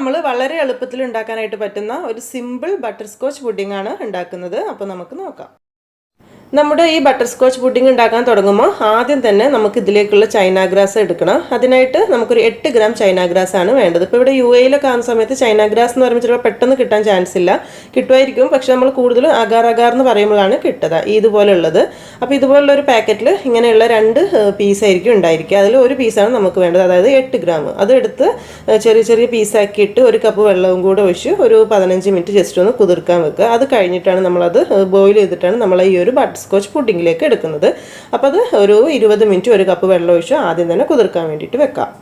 നമ്മൾ വളരെ എളുപ്പത്തിൽ ഉണ്ടാക്കാനായിട്ട് പറ്റുന്ന ഒരു സിമ്പിൾ ബട്ടർ സ്കോച്ച് പുഡിംഗ് ആണ് ഉണ്ടാക്കുന്നത്. അപ്പോൾ നമുക്ക് നോക്കാം. നമ്മുടെ ഈ ബട്ടർ സ്കോച്ച് പുഡിംഗ് ഉണ്ടാക്കാൻ തുടങ്ങുമ്പോൾ ആദ്യം തന്നെ നമുക്ക് ഇതിലേക്കുള്ള ചൈന ഗ്രാസ് എടുക്കണം. അതിനായിട്ട് നമുക്കൊരു 8 ഗ്രാം ചൈന ഗ്രാസ് ആണ് വേണ്ടത്. ഇപ്പോൾ ഇവിടെ UAE-ലൊക്കെ ആകുന്ന സമയത്ത് ചൈന ഗ്രാസ് എന്ന് പറയുമ്പോൾ ചിലപ്പോൾ പെട്ടെന്ന് കിട്ടാൻ ചാൻസ് ഇല്ല, കിട്ടുമായിരിക്കും. പക്ഷെ നമ്മൾ കൂടുതൽ അഗാർ എന്ന് പറയുമ്പോഴാണ് കിട്ടുക ഇതുപോലുള്ളത്. അപ്പോൾ ഇതുപോലുള്ള ഒരു പാക്കറ്റിൽ ഇങ്ങനെയുള്ള 2 പീസായിരിക്കും ഉണ്ടായിരിക്കുക. അതിൽ ഒരു പീസാണ് നമുക്ക് വേണ്ടത്, അതായത് 8 ഗ്രാം. അതെടുത്ത് ചെറിയ ചെറിയ പീസാക്കിയിട്ട് 1 കപ്പ് വെള്ളവും കൂടെ ഒഴിച്ച് ഒരു 15 മിനിറ്റ് ജസ്റ്റ് ഒന്ന് കുതിർക്കാൻ വെക്കുക. അത് കഴിഞ്ഞിട്ടാണ് നമ്മളത് ബോയിൽ ചെയ്തിട്ടാണ് നമ്മൾ ഈ ഒരു ബട്ടർ സ്കോച്ച് പുഡിങ്ങിലേക്ക് എടുക്കുന്നത്. അപ്പോൾ അത് ഒരു 20 മിനിറ്റ് 1 കപ്പ് വെള്ളം ഒഴിച്ച് ആദ്യം തന്നെ കുതിർക്കാൻ വേണ്ടിയിട്ട് വെക്കാം.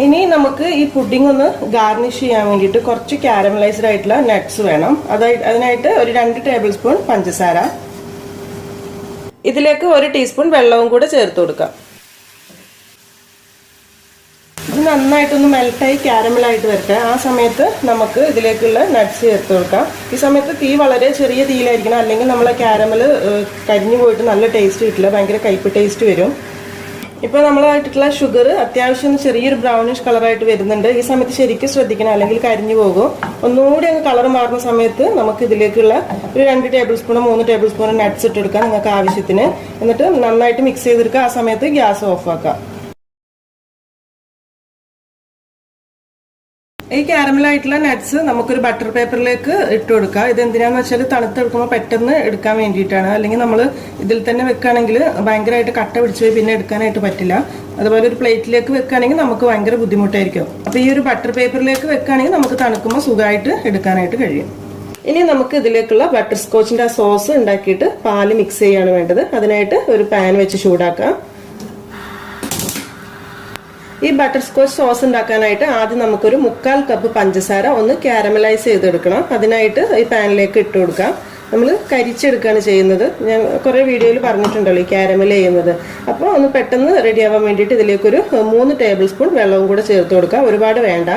ഇനി നമുക്ക് ഈ പുഡിംഗ് ഒന്ന് ഗാർണിഷ് ചെയ്യാൻ വേണ്ടിയിട്ട് കുറച്ച് കാരമലൈസ്ഡ് ആയിട്ടുള്ള നട്ട്സ് വേണം. അതിനായിട്ട് ഒരു 2 ടേബിൾ സ്പൂൺ പഞ്ചസാര, ഇതിലേക്ക് 1 ടീസ്പൂൺ വെള്ളവും കൂടെ ചേർത്ത് കൊടുക്കാം. ഇത് നന്നായിട്ടൊന്ന് മെൽറ്റായി കാരമലായിട്ട് വരട്ടെ. ആ സമയത്ത് നമുക്ക് ഇതിലേക്കുള്ള നട്ട്സ് ചേർത്ത് കൊടുക്കാം. ഈ സമയത്ത് തീ വളരെ ചെറിയ തീയിലായിരിക്കണം, അല്ലെങ്കിൽ നമ്മളെ കാരമൽ കരിഞ്ഞു പോയിട്ട് നല്ല ടേസ്റ്റ് കിട്ടില്ല, ഭയങ്കര കയ്പ്പ് ടേസ്റ്റ് വരും. ഇപ്പോൾ നമ്മളായിട്ടുള്ള ഷുഗർ അത്യാവശ്യം ചെറിയൊരു ബ്രൗണിഷ് കളറായിട്ട് വരുന്നുണ്ട്. ഈ സമയത്ത് ശരിക്കും ശ്രദ്ധിക്കണം, അല്ലെങ്കിൽ കരിഞ്ഞു പോകും. ഒന്നുകൂടി അങ്ങ് കളർ മാറുന്ന സമയത്ത് നമുക്ക് ഇതിലേക്കുള്ള ഒരു 2 ടേബിൾ സ്പൂണോ 3 ടേബിൾ സ്പൂണോ നട്ട്സ് ഇട്ടെടുക്കാം നിങ്ങൾക്ക് ആവശ്യത്തിന്. എന്നിട്ട് നന്നായിട്ട് മിക്സ് ചെയ്തെടുക്കുക. ആ സമയത്ത് ഗ്യാസ് ഓഫ് ആക്കാം. ഈ കാരമലായിട്ടുള്ള നട്ട്സ് നമുക്കൊരു ബട്ടർ പേപ്പറിലേക്ക് ഇട്ട് കൊടുക്കുക. ഇത് എന്തിനാന്ന് വെച്ചാൽ തണുത്തെടുക്കുമ്പോൾ പെട്ടെന്ന് എടുക്കാൻ വേണ്ടിയിട്ടാണ്. അല്ലെങ്കിൽ നമ്മൾ ഇതിൽ തന്നെ വെക്കുകയാണെങ്കിൽ ഭയങ്കരമായിട്ട് കട്ട പിടിച്ച് പോയി പിന്നെ എടുക്കാനായിട്ട് പറ്റില്ല. അതുപോലെ ഒരു പ്ലേറ്റിലേക്ക് വെക്കുകയാണെങ്കിൽ നമുക്ക് ഭയങ്കര ബുദ്ധിമുട്ടായിരിക്കും. അപ്പോൾ ഈ ഒരു ബട്ടർ പേപ്പറിലേക്ക് വെക്കുകയാണെങ്കിൽ നമുക്ക് തണുക്കുമ്പോൾ സുഖമായിട്ട് എടുക്കാനായിട്ട് കഴിയും. ഇനി നമുക്ക് ഇതിലേക്കുള്ള ബട്ടർ സ്കോച്ചിൻ്റെ സോസ് ഉണ്ടാക്കിയിട്ട് പാല് മിക്സ് ചെയ്യാണ് വേണ്ടത്. അതിനായിട്ട് ഒരു പാൻ വെച്ച് ചൂടാക്കാം. ഈ ബട്ടർ സ്കോച്ച് സോസ് ഉണ്ടാക്കാനായിട്ട് ആദ്യം നമുക്കൊരു 1/4 കപ്പ് പഞ്ചസാര ഒന്ന് കാരമലൈസ് ചെയ്തെടുക്കണം. അതിനായിട്ട് ഈ പാനിലേക്ക് ഇട്ട് കൊടുക്കാം. നമ്മൾ കരിച്ചെടുക്കുകയാണ് ചെയ്യുന്നത്. ഞാൻ കുറേ വീഡിയോയിൽ പറഞ്ഞിട്ടുണ്ടല്ലോ ഈ കാരമൽ ചെയ്യുന്നത്. അപ്പോൾ ഒന്ന് പെട്ടെന്ന് റെഡി ആവാൻ വേണ്ടിയിട്ട് ഇതിലേക്കൊരു 3 ടേബിൾ സ്പൂൺ വെള്ളവും കൂടെ ചേർത്ത് കൊടുക്കാം. ഒരുപാട് വേണ്ട.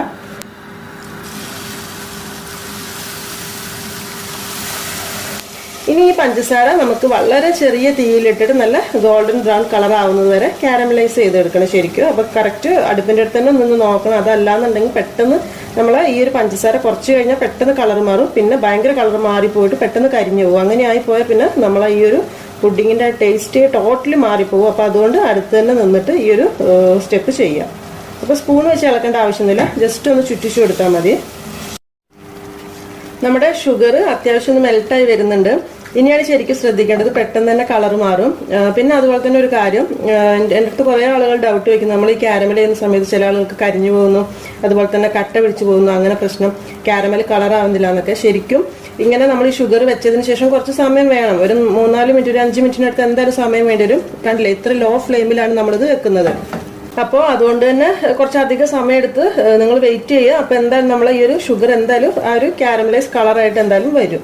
ഇനി ഈ പഞ്ചസാര നമുക്ക് വളരെ ചെറിയ തീയിലിട്ടിട്ട് നല്ല ഗോൾഡൻ ബ്രൗൺ കളർ ആവുന്നത് വരെ കാരമലൈസ് ചെയ്തെടുക്കണം ശരിക്കും. അപ്പോൾ കറക്റ്റ് അടുപ്പിൻ്റെ അടുത്ത് തന്നെ നിന്ന് നോക്കണം. അതല്ലാന്നുണ്ടെങ്കിൽ പെട്ടെന്ന് നമ്മൾ ഈ ഒരു പഞ്ചസാര കുറച്ച് കഴിഞ്ഞാൽ പെട്ടെന്ന് കളർ മാറും, പിന്നെ ഭയങ്കര കളർ മാറിപ്പോയിട്ട് പെട്ടെന്ന് കരിഞ്ഞു പോകും. അങ്ങനെ ആയിപ്പോയാൽ പിന്നെ നമ്മൾ ഈ ഒരു പുഡിങ്ങിൻ്റെ ടേസ്റ്റ് ടോട്ടലി മാറിപ്പോകും. അപ്പോൾ അതുകൊണ്ട് അടുത്ത് തന്നെ നിന്നിട്ട് ഈ ഒരു സ്റ്റെപ്പ് ചെയ്യാം. അപ്പോൾ സ്പൂൺ വെച്ച് ഇളക്കേണ്ട ആവശ്യമൊന്നുമില്ല, ജസ്റ്റ് ഒന്ന് ചുറ്റിച്ചു കൊടുത്താൽ മതി. നമ്മുടെ ഷുഗർ അത്യാവശ്യം ഒന്ന് മെൽറ്റായി വരുന്നുണ്ട്. ഇനിയാണ് ശരിക്കും ശ്രദ്ധിക്കേണ്ടത്, പെട്ടെന്ന് തന്നെ കളർ മാറും. പിന്നെ അതുപോലെ തന്നെ ഒരു കാര്യം, എൻ്റെ അടുത്ത് കുറേ ആളുകൾ ഡൗട്ട് വയ്ക്കുന്നു, നമ്മൾ ഈ കാരമൽ ചെയ്യുന്ന സമയത്ത് ചില ആളുകൾക്ക് കരിഞ്ഞു പോകുന്നു, അതുപോലെ തന്നെ കട്ട പിടിച്ചു പോകുന്നു, അങ്ങനെ പ്രശ്നം, കാരമൽ കളർ ആവുന്നില്ല എന്നൊക്കെ. ശരിക്കും ഇങ്ങനെ നമ്മൾ ഈ ഷുഗർ വെച്ചതിന് ശേഷം കുറച്ച് സമയം വേണം, ഒരു 3-4 മിനിറ്റ്, ഒരു 5 മിനിറ്റിനടുത്ത് എന്തായാലും സമയം വേണ്ടി വരും. കണ്ടില്ലേ, ഇത്ര ലോ ഫ്ലെയിമിലാണ് നമ്മളിത് വെക്കുന്നത്. അപ്പോൾ അതുകൊണ്ട് തന്നെ കുറച്ചധികം സമയം എടുത്ത് നിങ്ങൾ വെയിറ്റ് ചെയ്യുക. അപ്പോൾ എന്തായാലും നമ്മൾ ഈ ഒരു ഷുഗർ എന്തായാലും ആ ഒരു കാരമലൈസ് കളറായിട്ട് എന്തായാലും വരും.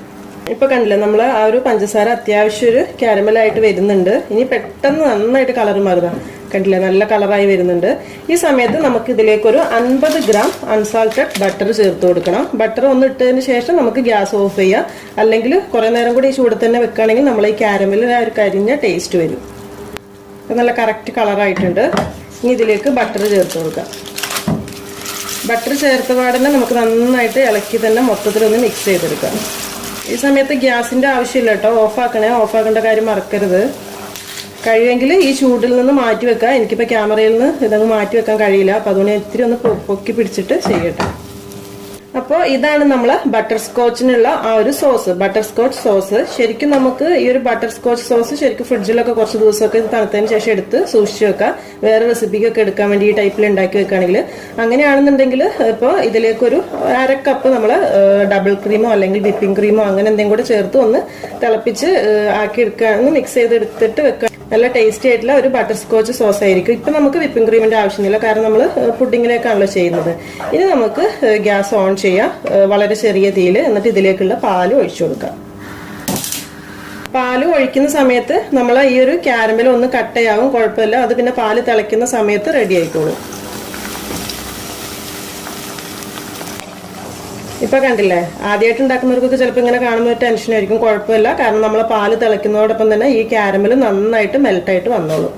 ഇപ്പോൾ കണ്ടില്ലേ, നമ്മൾ ആ ഒരു പഞ്ചസാര അത്യാവശ്യം ഒരു കാരമലായിട്ട് വരുന്നുണ്ട്. ഇനി പെട്ടെന്ന് നന്നായിട്ട് കളർ മാറുക. കണ്ടില്ലേ, നല്ല കളറായി വരുന്നുണ്ട്. ഈ സമയത്ത് നമുക്ക് ഇതിലേക്കൊരു 50 ഗ്രാം അൺസാൾട്ടഡ് ബട്ടർ ചേർത്ത് കൊടുക്കണം. ബട്ടർ ഒന്ന് ഇട്ടതിന് ശേഷം നമുക്ക് ഗ്യാസ് ഓഫ് ചെയ്യാം. അല്ലെങ്കിൽ കുറേ നേരം കൂടി ഈ ചൂട് തന്നെ വെക്കുകയാണെങ്കിൽ നമ്മൾ ഈ കാരമലിൽ ആ ഒരു കരിഞ്ഞ ടേസ്റ്റ് വരും. നല്ല കറക്റ്റ് കളറായിട്ടുണ്ട്. ഇനി ഇതിലേക്ക് ബട്ടർ ചേർത്ത് കൊടുക്കാം. ബട്ടർ ചേർത്ത പാടന്നെ നമുക്ക് നന്നായിട്ട് ഇളക്കി തന്നെ മൊത്തത്തിലൊന്ന് മിക്സ് ചെയ്തെടുക്കാം. ഈ സമയത്ത് ഗ്യാസിൻ്റെ ആവശ്യമില്ല കേട്ടോ, ഓഫാക്കണേ. ഓഫാക്കേണ്ട കാര്യം മറക്കരുത്. കഴിയുമെങ്കിൽ ഈ ചൂടിൽ നിന്ന് മാറ്റി വെക്കുക. എനിക്കിപ്പോൾ ക്യാമറയിൽ നിന്ന് ഇതങ്ങ് മാറ്റി വെക്കാൻ കഴിയില്ല, അപ്പോൾ അതുകൊണ്ട് ഇത്തിരി ഒന്ന് പൊക്കി പിടിച്ചിട്ട് ചെയ്യട്ടെ. അപ്പോൾ ഇതാണ് നമ്മൾ ബട്ടർ സ്കോച്ചിനുള്ള ആ ഒരു സോസ്, ബട്ടർ സ്കോച്ച് സോസ്. ശരിക്കും നമുക്ക് ഈ ഒരു ബട്ടർ സ്കോച്ച് സോസ് ശരിക്കും ഫ്രിഡ്ജിലൊക്കെ കുറച്ച് ദിവസമൊക്കെ തണുത്തതിന് ശേഷം എടുത്ത് സൂക്ഷിച്ച് വെക്കാം. വേറെ റെസിപ്പിക്കൊക്കെ എടുക്കാൻ വേണ്ടി ഈ ടൈപ്പിൽ ഉണ്ടാക്കി വെക്കുകയാണെങ്കിൽ. അങ്ങനെയാണെന്നുണ്ടെങ്കിൽ ഇപ്പോൾ ഇതിലേക്കൊരു 1/2 കപ്പ് നമ്മൾ ഡബിൾ ക്രീമോ അല്ലെങ്കിൽ വിപ്പിംഗ് ക്രീമോ അങ്ങനെ എന്തെങ്കിലും കൂടെ ചേർത്ത് ഒന്ന് തിളപ്പിച്ച് ആക്കി എടുക്കുകയാണെന്ന് മിക്സ് ചെയ്തെടുത്തിട്ട് വെക്കുക. നല്ല ടേസ്റ്റി ആയിട്ടുള്ള ഒരു ബട്ടർ സ്കോച്ച് സോസ് ആയിരിക്കും. ഇപ്പം നമുക്ക് വിപ്പിംഗ് ക്രീമിൻ്റെ ആവശ്യമില്ല, കാരണം നമ്മൾ പുഡിങ്ങിലേക്കാണല്ലോ ചെയ്യുന്നത്. ഇനി നമുക്ക് ഗ്യാസ് ഓൺ ചെയ്യാം വളരെ ചെറിയ തീയിൽ. എന്നിട്ട് ഇതിലേക്കുള്ള പാല് ഒഴിച്ചു കൊടുക്കാം. പാല് ഒഴിക്കുന്ന സമയത്ത് നമ്മൾ ഈ ഒരു കാരമൽ ഒന്ന് കട്ടയാവും, കുഴപ്പമില്ല. അത് പിന്നെ പാല് തിളയ്ക്കുന്ന സമയത്ത് റെഡി ആയിക്കോളും. ഇപ്പൊ കണ്ടില്ലേ, ആദ്യമായിട്ട് ഉണ്ടാക്കുന്നവർക്കൊക്കെ ചിലപ്പോൾ ഇങ്ങനെ കാണുമ്പോൾ ഒരു ടെൻഷനായിരിക്കും. കുഴപ്പമില്ല, കാരണം നമ്മൾ പാല് തിളയ്ക്കുന്നതോടൊപ്പം തന്നെ ഈ കാരമൽ നന്നായിട്ട് മെൽട്ടായിട്ട് വന്നോളൂ.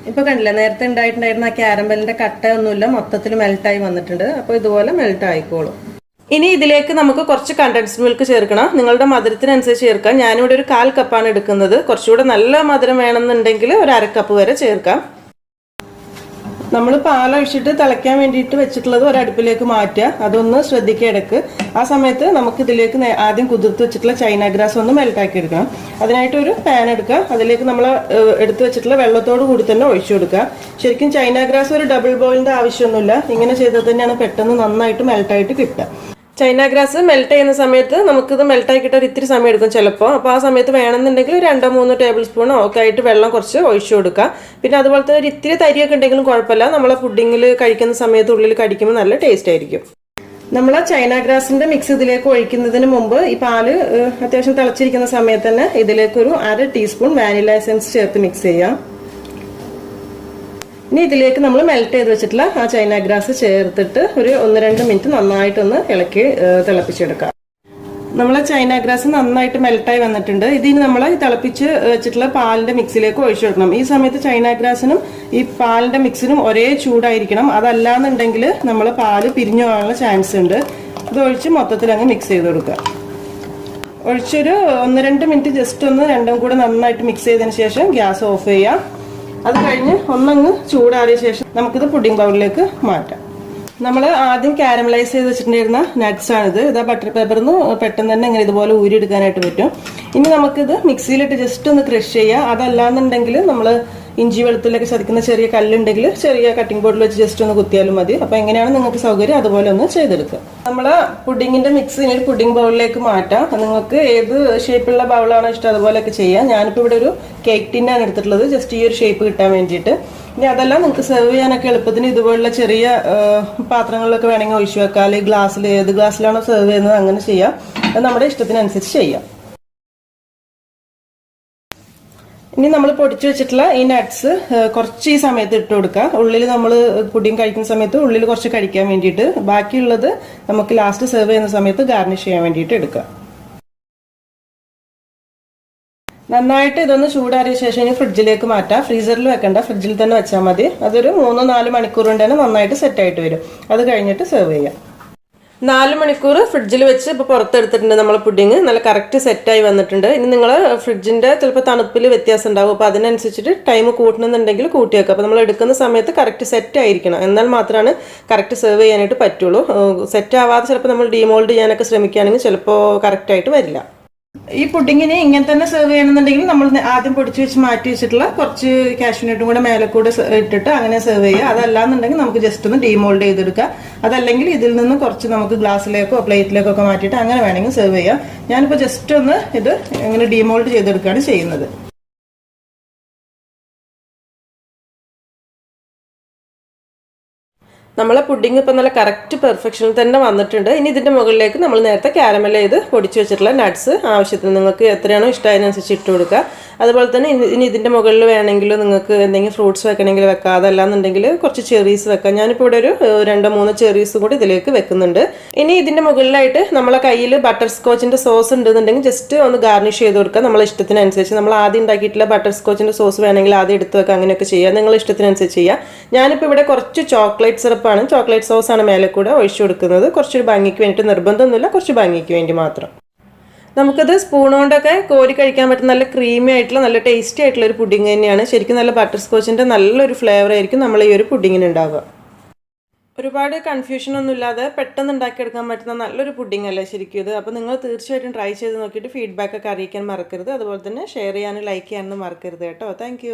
ഇപ്പോൾ കണ്ടില്ല, നേരത്തെ ഉണ്ടായിട്ടുണ്ടായിരുന്ന ആ ക്യാരമലിന്റെ കട്ടയൊന്നുമില്ല, മൊത്തത്തിൽ മെൽട്ടായി വന്നിട്ടുണ്ട്. അപ്പോൾ ഇതുപോലെ മെൽറ്റ് ആയിക്കോളും. ഇനി ഇതിലേക്ക് നമുക്ക് കുറച്ച് കണ്ടൻസ്ഡ് മിൽക്ക് ചേർക്കണം. നിങ്ങളുടെ മധുരത്തിനനുസരിച്ച് ചേർക്കാം. ഞാനിവിടെ ഒരു 1/4 കപ്പാണ് എടുക്കുന്നത്. കുറച്ചുകൂടെ നല്ല മധുരം വേണമെന്നുണ്ടെങ്കിൽ ഒരു 1/2 കപ്പ് വരെ ചേർക്കാം. നമ്മൾ പാലൊഴിച്ചിട്ട് തിളയ്ക്കാൻ വേണ്ടിയിട്ട് വെച്ചിട്ടുള്ളത് ഒരടുപ്പിലേക്ക് മാറ്റുക. അതൊന്ന് ശ്രദ്ധിക്കുക ഇടയ്ക്ക്. ആ സമയത്ത് നമുക്ക് ഇതിലേക്ക് ആദ്യം കുതിർത്ത് വെച്ചിട്ടുള്ള ചൈന ഗ്രാസ് ഒന്ന് മെൽറ്റാക്കി എടുക്കണം. അതിനായിട്ട് ഒരു പാൻ എടുക്കുക. അതിലേക്ക് നമ്മൾ എടുത്ത് വെച്ചിട്ടുള്ള വെള്ളത്തോട് കൂടി തന്നെ ഒഴിച്ചു കൊടുക്കുക. ശരിക്കും ചൈന ഗ്രാസ് ഒരു ഡബിൾ ബോയിലിൻ്റെ ആവശ്യമൊന്നുമില്ല. ഇങ്ങനെ ചെയ്താൽ തന്നെയാണ് പെട്ടെന്ന് നന്നായിട്ട് മെൽട്ടായിട്ട് കിട്ടുക. ചൈന ഗ്രാസ് മെൽറ്റ് ചെയ്യുന്ന സമയത്ത് നമുക്കിത് മെൽറ്റായി കിട്ടാൻ ഇത്തിരി സമയം എടുക്കും ചിലപ്പോൾ. അപ്പോൾ ആ സമയത്ത് വേണമെന്നുണ്ടെങ്കിൽ 2-3 ടേബിൾ സ്പൂണോ ഒക്കെ ആയിട്ട് വെള്ളം കുറച്ച് ഒഴിച്ചു കൊടുക്കുക. പിന്നെ അതുപോലത്തെ ഒരു ഇത്തിരി തരിയൊക്കെ ഉണ്ടെങ്കിലും കുഴപ്പമില്ല. നമ്മളെ പുഡിങ്ങിൽ കഴിക്കുന്ന സമയത്ത് ഉള്ളിൽ കടിക്കുമ്പോൾ നല്ല ടേസ്റ്റ് ആയിരിക്കും. നമ്മൾ ചൈന ഗ്രാസിന്റെ മിക്സ് ഇതിലേക്ക് ഒഴിക്കുന്നതിന് മുമ്പ് ഈ പാല് അത്യാവശ്യം തിളച്ചിരിക്കുന്ന സമയത്ത് തന്നെ ഇതിലേക്കൊരു 1/2 ടീസ്പൂൺ വാനില എസൻസ് ചേർത്ത് മിക്സ് ചെയ്യാം. ഇനി ഇതിലേക്ക് നമ്മൾ മെൽറ്റ് ചെയ്ത് വെച്ചിട്ടുള്ള ആ ചൈന ഗ്രാസ് ചേർത്തിട്ട് ഒരു 1-2 മിനിറ്റ് നന്നായിട്ടൊന്ന് ഇളക്കി തിളപ്പിച്ചെടുക്കാം. നമ്മളെ ചൈന ഗ്രാസ് നന്നായിട്ട് മെൽറ്റായി വന്നിട്ടുണ്ട്. ഇതിന് നമ്മൾ തിളപ്പിച്ച് വെച്ചിട്ടുള്ള പാലിന്റെ മിക്സിലേക്ക് ഒഴിച്ചു കൊടുക്കണം. ഈ സമയത്ത് ചൈന ഗ്രാസിനും ഈ പാലിന്റെ മിക്സിനും ഒരേ ചൂടായിരിക്കണം. അതല്ലാന്നുണ്ടെങ്കിൽ നമ്മൾ പാല് പിരിഞ്ഞു പോകാനുള്ള ചാൻസ് ഉണ്ട്. ഇത് ഒഴിച്ച് മൊത്തത്തിൽ അങ്ങ് മിക്സ് ചെയ്ത് കൊടുക്കുക. ഒഴിച്ചൊരു 1-2 മിനിറ്റ് ജസ്റ്റ് ഒന്ന് രണ്ടും കൂടെ നന്നായിട്ട് മിക്സ് ചെയ്തതിന് ശേഷം ഗ്യാസ് ഓഫ് ചെയ്യാം. അത് കഴിഞ്ഞ് ഒന്നങ്ങ് ചൂടാറിയ ശേഷം നമുക്കിത് പുഡിംഗ് ബൗളിലേക്ക് മാറ്റാം. നമ്മൾ ആദ്യം കാരമലൈസ് ചെയ്ത് വെച്ചിട്ടുണ്ടായിരുന്ന നട്ട്സ് ആണിത്. ഇതാ ബട്ടർ പേപ്പറിന്ന് പെട്ടെന്ന് തന്നെ ഇങ്ങനെ ഇതുപോലെ ഊരിയെടുക്കാനായിട്ട് പറ്റും. ഇനി നമുക്കിത് മിക്സിയിലിട്ട് ജസ്റ്റ് ഒന്ന് ക്രഷ് ചെയ്യാം. അതല്ലാന്നുണ്ടെങ്കിൽ നമ്മൾ ഇഞ്ചി വെളുത്തുള്ളിയൊക്കെ ചതക്കുന്ന ചെറിയ കല്ലുണ്ടെങ്കിൽ ചെറിയ കട്ടിംഗ് ബോർഡിൽ വെച്ച് ജസ്റ്റ് ഒന്ന് കുത്തിയാലും മതി. അപ്പോൾ എങ്ങനെയാണ് നിങ്ങൾക്ക് സൗകര്യം അതുപോലെ ഒന്ന് ചെയ്തെടുക്കുക. നമ്മൾ പുഡിങ്ങിന്റെ മിക്സ് ഇനി ഒരു പുഡിംഗ് ബൗളിലേക്ക് മാറ്റാം. നിങ്ങൾക്ക് ഏത് ഷേപ്പുള്ള ബൗളാണോ ഇഷ്ടം അതുപോലെയൊക്കെ ചെയ്യാം. ഞാനിപ്പോൾ ഇവിടെ ഒരു കേക്ക് ടിന്നാണ് എടുത്തിട്ടുള്ളത്, ജസ്റ്റ് ഈ ഒരു ഷേപ്പ് കിട്ടാൻ വേണ്ടിയിട്ട്. ഇനി അതെല്ലാം നിങ്ങൾക്ക് സെർവ് ചെയ്യാനൊക്കെ എളുപ്പത്തിന് ഇതുപോലുള്ള ചെറിയ പാത്രങ്ങളിലൊക്കെ വേണമെങ്കിൽ ഒഴിച്ചു വെക്കാം. അല്ലെങ്കിൽ ഗ്ലാസ്സിൽ ഏത് ഗ്ലാസ്സിലാണോ സെർവ് ചെയ്യുന്നത് അങ്ങനെ ചെയ്യാം. അത് നമ്മുടെ ഇഷ്ടത്തിനനുസരിച്ച് ചെയ്യാം. ഇനി നമ്മൾ പൊടിച്ചു വെച്ചിട്ടുള്ള ഈ നട്ട്സ് കുറച്ച് ഈ സമയത്ത് ഇട്ട് കൊടുക്കുക. ഉള്ളിൽ നമ്മൾ പുഡിംഗ് കഴിക്കുന്ന സമയത്ത് ഉള്ളിൽ കുറച്ച് കഴിക്കാൻ വേണ്ടിയിട്ട്, ബാക്കിയുള്ളത് നമുക്ക് ലാസ്റ്റ് സെർവ് ചെയ്യുന്ന സമയത്ത് ഗാർണിഷ് ചെയ്യാൻ വേണ്ടിയിട്ട് എടുക്കുക. നന്നായിട്ട് ഇതൊന്ന് ചൂടാറിയ ശേഷം ഇനി ഫ്രിഡ്ജിലേക്ക് മാറ്റാം. ഫ്രീസറിൽ വെക്കണ്ട, ഫ്രിഡ്ജിൽ തന്നെ വെച്ചാൽ മതി. അതൊരു 3-4 മണിക്കൂർ കൊണ്ട് തന്നെ നന്നായിട്ട് സെറ്റായിട്ട് വരും. അത് കഴിഞ്ഞിട്ട് സെർവ് ചെയ്യാം. 4 മണിക്കൂർ ഫ്രിഡ്ജിൽ വെച്ച് ഇപ്പോൾ പുറത്തെടുത്തിട്ടുണ്ട്. നമ്മളെ പുഡിങ് നല്ല കറക്റ്റ് സെറ്റായി വന്നിട്ടുണ്ട്. ഇനി നിങ്ങൾ ഫ്രിഡ്ജിൻ്റെ ചിലപ്പോൾ തണുപ്പിൽ വ്യത്യാസം ഉണ്ടാകും. അപ്പോൾ അതിനനുസരിച്ചിട്ട് ടൈം കൂട്ടണമെന്നുണ്ടെങ്കിൽ കൂട്ടി വെക്കുക. അപ്പോൾ നമ്മൾ എടുക്കുന്ന സമയത്ത് കറക്റ്റ് സെറ്റ് ആയിരിക്കണം. എന്നാൽ മാത്രമാണ് കറക്റ്റ് സെർവ് ചെയ്യാനായിട്ട് പറ്റുള്ളൂ. സെറ്റ് ആവാതെ ചിലപ്പോൾ നമ്മൾ ഡീമോൾഡ് ചെയ്യാനൊക്കെ ശ്രമിക്കുകയാണെങ്കിൽ ചിലപ്പോൾ കറക്റ്റായിട്ട് വരില്ല. ഈ പുഡിങ്ങിന് ഇങ്ങനെ തന്നെ സെർവ് ചെയ്യണമെന്നുണ്ടെങ്കിൽ നമ്മൾ ആദ്യം പൊടിച്ച് വെച്ച് മാറ്റി വെച്ചിട്ടുള്ള കുറച്ച് കാഷ്യൂനട്ടും കൂടെ മേലെ കൂടെ ഇട്ടിട്ട് അങ്ങനെ സെർവ് ചെയ്യുക. അതല്ലാന്നുണ്ടെങ്കിൽ നമുക്ക് ജസ്റ്റ് ഒന്ന് ഡീമോൾഡ് ചെയ്തെടുക്കുക. അതല്ലെങ്കിൽ ഇതിൽ നിന്ന് കുറച്ച് നമുക്ക് ഗ്ലാസ്സിലേക്കോ പ്ലേറ്റിലേക്കോ ഒക്കെ മാറ്റിയിട്ട് അങ്ങനെ വേണമെങ്കിൽ സെർവ് ചെയ്യാം. ഞാനിപ്പോൾ ജസ്റ്റ് ഒന്ന് ഇത് ഇങ്ങനെ ഡീമോൾഡ് ചെയ്തെടുക്കുകയാണ് ചെയ്യുന്നത്. നമ്മളെ പുഡിങ് ഇപ്പം നല്ല കറക്റ്റ് പെർഫെക്ഷനിൽ തന്നെ വന്നിട്ടുണ്ട്. ഇനി ഇതിൻ്റെ മുകളിലേക്ക് നമ്മൾ നേരത്തെ കാരമൽ ചെയ്ത് പൊടിച്ച് വെച്ചിട്ടുള്ള നട്ട്സ് ആവശ്യത്തിന് നിങ്ങൾക്ക് എത്രയാണോ ഇഷ്ടം അതിനനുസരിച്ച് ഇട്ട് കൊടുക്കുക. അതുപോലെ തന്നെ ഇനി ഇതിൻ്റെ മുകളിൽ വേണമെങ്കിൽ നിങ്ങൾക്ക് എന്തെങ്കിലും ഫ്രൂട്ട്സ് വെക്കണമെങ്കിൽ വെക്കാം. അതല്ലാന്നുണ്ടെങ്കിൽ കുറച്ച് ചെറീസ് വെക്കാം. ഞാനിപ്പോൾ ഇവിടെ ഒരു 2-3 ചെറീസ് കൂടി ഇതിലേക്ക് വെക്കുന്നുണ്ട്. ഇനി ഇതിൻ്റെ മുകളിലായിട്ട് നമ്മളെ കയ്യിൽ ബട്ടർ സ്കോച്ചിൻ്റെ സോസ് ഉണ്ടെന്നുണ്ടെങ്കിൽ ജസ്റ്റ് ഒന്ന് ഗാർണിഷ് ചെയ്ത് കൊടുക്കുക. നമ്മളെ ഇഷ്ടത്തിനനുസരിച്ച്. നമ്മൾ ആദ്യം ഉണ്ടാക്കിയിട്ടുള്ള ബട്ടർ സ്കോച്ചിൻ്റെ സോസ് വേണമെങ്കിൽ ആദ്യം എടുത്ത് വെക്കുക. അങ്ങനെയൊക്കെ ചെയ്യുക, നിങ്ങളുടെ ഇഷ്ടത്തിനനുസരിച്ച് ചെയ്യുക. ഞാനിപ്പോൾ ഇവിടെ കുറച്ച് ചോക്ലേറ്റ് സിറപ്പാണ്, ചോക്ലേറ്റ് സോസാണ് മേലെ കൂടെ ഒഴിച്ചു കൊടുക്കുന്നത്. കുറച്ചൊരു ഭംഗിക്ക് വേണ്ടിയിട്ട്, നിർബന്ധമൊന്നുമില്ല, കുറച്ച് ഭംഗിക്ക് വേണ്ടി മാത്രം. നമുക്കത് സ്പൂൺ കൊണ്ടൊക്കെ കോരി കഴിക്കാൻ പറ്റുന്ന നല്ല ക്രീമി ആയിട്ടുള്ള നല്ല ടേസ്റ്റി ആയിട്ടുള്ള ഒരു പുഡിങ് തന്നെയാണ്. ശരിക്കും നല്ല ബട്ടർ സ്കോച്ചിൻ്റെ നല്ലൊരു ഫ്ലേവർ ആയിരിക്കും നമ്മൾ ഈ ഒരു പുഡിങ്ങിന് ഉണ്ടാവുക. ഒരുപാട് കൺഫ്യൂഷൻ ഒന്നും ഇല്ലാതെ പെട്ടെന്ന് ഉണ്ടാക്കിയെടുക്കാൻ പറ്റുന്ന നല്ലൊരു പുഡിങ് അല്ലേ ശരിക്കും ഇത്. അപ്പോൾ നിങ്ങൾ തീർച്ചയായിട്ടും ട്രൈ ചെയ്ത് നോക്കിയിട്ട് ഫീഡ്ബാക്ക് ഒക്കെ അറിയിക്കാൻ മറക്കരുത്. അതുപോലെ തന്നെ ഷെയർ ചെയ്യാനും ലൈക്ക് ചെയ്യാനൊന്നും മറക്കരുത് കേട്ടോ. താങ്ക്